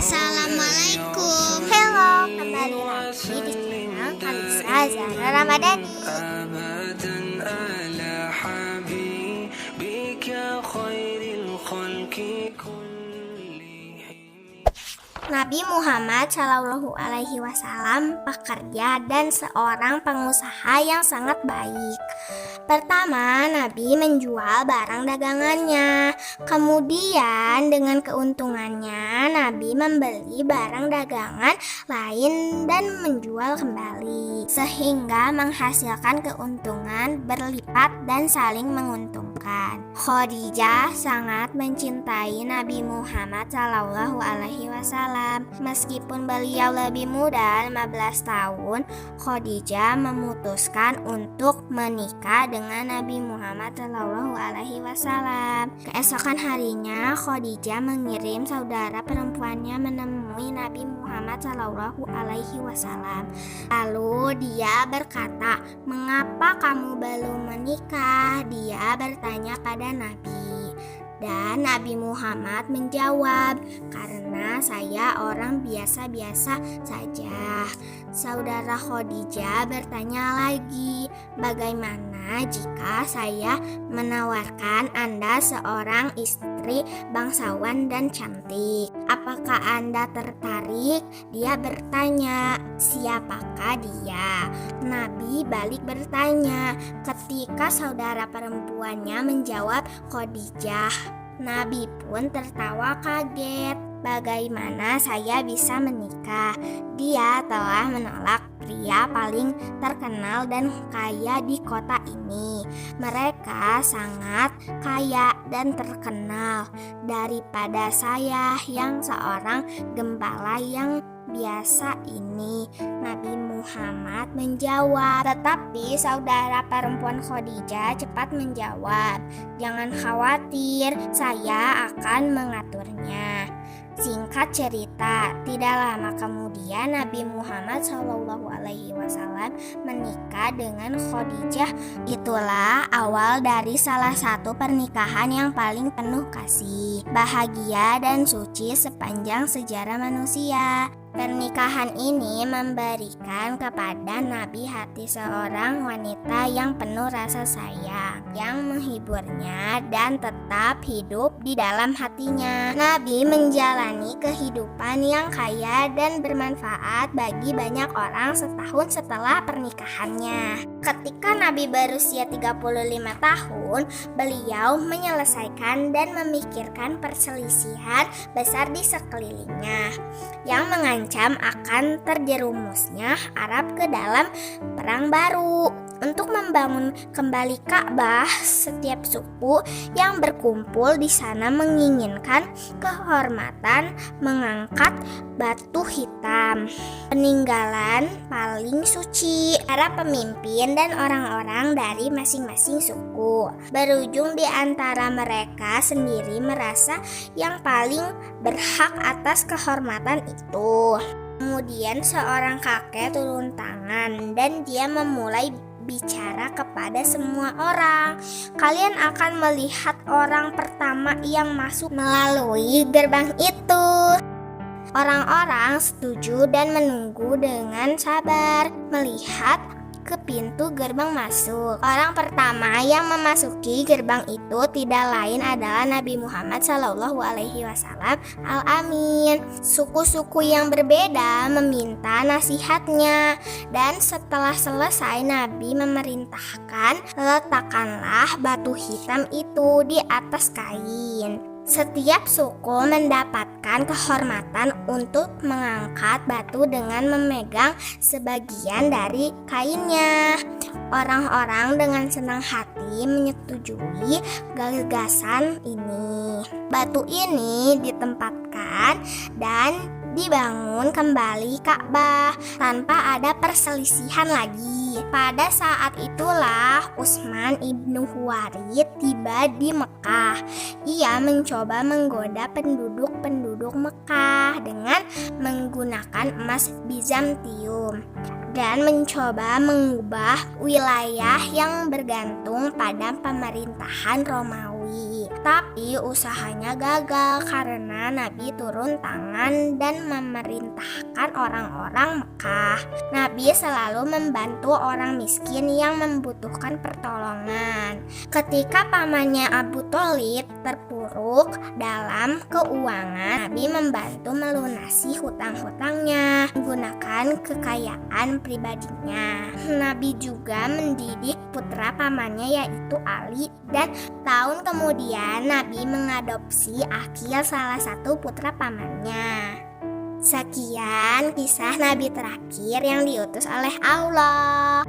Assalamualaikum. Halo, kembali lagi di channel Kalisa Zahra Ramadhani. Nabi Muhammad Shallallahu Alaihi Wasallam pekerja dan seorang pengusaha yang sangat baik. Pertama, Nabi menjual barang dagangannya. Kemudian dengan keuntungannya, Nabi membeli barang dagangan lain dan menjual kembali, sehingga menghasilkan keuntungan berlipat dan saling menguntungkan. Khadijah sangat mencintai Nabi Muhammad Shallallahu Alaihi Wasallam. Meskipun beliau lebih muda 15 tahun, Khadijah memutuskan untuk menikah dengan Nabi Muhammad Shallallahu Alaihi Wasallam. Keesokan harinya, Khadijah mengirim saudara perempuannya menemui Nabi Muhammad Shallallahu Alaihi Wasallam. Lalu dia berkata, "Mengapa kamu belum menikah?" Dia bertanya pada Nabi. Dan Nabi Muhammad menjawab, "Karena saya orang biasa-biasa saja." Saudara Khadijah bertanya lagi, "Bagaimana jika saya menawarkan Anda seorang istri bangsawan dan cantik? Apakah Anda tertarik?" Dia bertanya, "Siapakah dia?" Nabi balik bertanya. Ketika saudara perempuannya menjawab Khadijah, Nabi pun tertawa kaget. "Bagaimana saya bisa menikah? Dia telah menolak pria paling terkenal dan kaya di kota ini. Mereka sangat kaya dan terkenal daripada saya yang seorang gembala yang biasa ini." Nabi Muhammad menjawab. Tetapi saudara perempuan Khadijah cepat menjawab, "Jangan khawatir, saya akan mengaturnya." Singkat cerita, tidak lama kemudian Nabi Muhammad SAW menikah dengan Khadijah. Itulah awal dari salah satu pernikahan yang paling penuh kasih, bahagia dan suci sepanjang sejarah manusia. Pernikahan ini memberikan kepada Nabi hati seorang wanita yang penuh rasa sayang, yang menghiburnya dan tetap hidup di dalam hatinya. Nabi menjalani kehidupan yang kaya dan bermanfaat bagi banyak orang setahun setelah pernikahannya. Ketika Nabi berusia 35 tahun, beliau menyelesaikan dan memikirkan perselisihan besar di sekelilingnya yang mengancam akan terjerumusnya Arab ke dalam perang baru. Untuk membangun kembali Ka'bah, setiap suku yang berkumpul di sana menginginkan kehormatan mengangkat batu hitam, peninggalan paling suci, para pemimpin dan orang-orang dari masing-masing suku. Berujung di antara mereka sendiri merasa yang paling berhak atas kehormatan itu. Kemudian seorang kakek turun tangan dan dia memulai bicara kepada semua orang. "Kalian akan melihat orang pertama yang masuk melalui gerbang itu." Orang-orang setuju dan menunggu dengan sabar melihat ke pintu gerbang masuk. Orang pertama yang memasuki gerbang itu tidak lain adalah Nabi Muhammad SAW Al-Amin. Suku-suku yang berbeda meminta nasihatnya, dan setelah selesai Nabi memerintahkan, "Letakkanlah batu hitam itu di atas kain." Setiap suku mendapatkan kehormatan untuk mengangkat batu dengan memegang sebagian dari kainnya. Orang-orang dengan senang hati menyetujui gagasan ini. Batu ini ditempatkan dan dibangun kembali Ka'bah tanpa ada perselisihan lagi. Pada saat itulah Utsman ibnu Huwarid tiba di Mekah. Ia mencoba menggoda penduduk Mekah dengan menggunakan emas Bizantium dan mencoba mengubah wilayah yang bergantung pada pemerintahan Romawi. Tapi usahanya gagal karena Nabi turun tangan dan memerintahkan orang-orang Mekah. Nabi selalu membantu orang miskin yang membutuhkan pertolongan. Ketika pamannya Abu Thalib terpuruk dalam keuangan, Nabi membantu melunasi hutang-hutangnya menggunakan kekayaan pribadinya. Nabi juga mendidik putra pamannya yaitu Ali, dan tahun kemudian Nabi mengadopsi Aqil, salah satu putra pamannya. Sekian kisah Nabi terakhir yang diutus oleh Allah.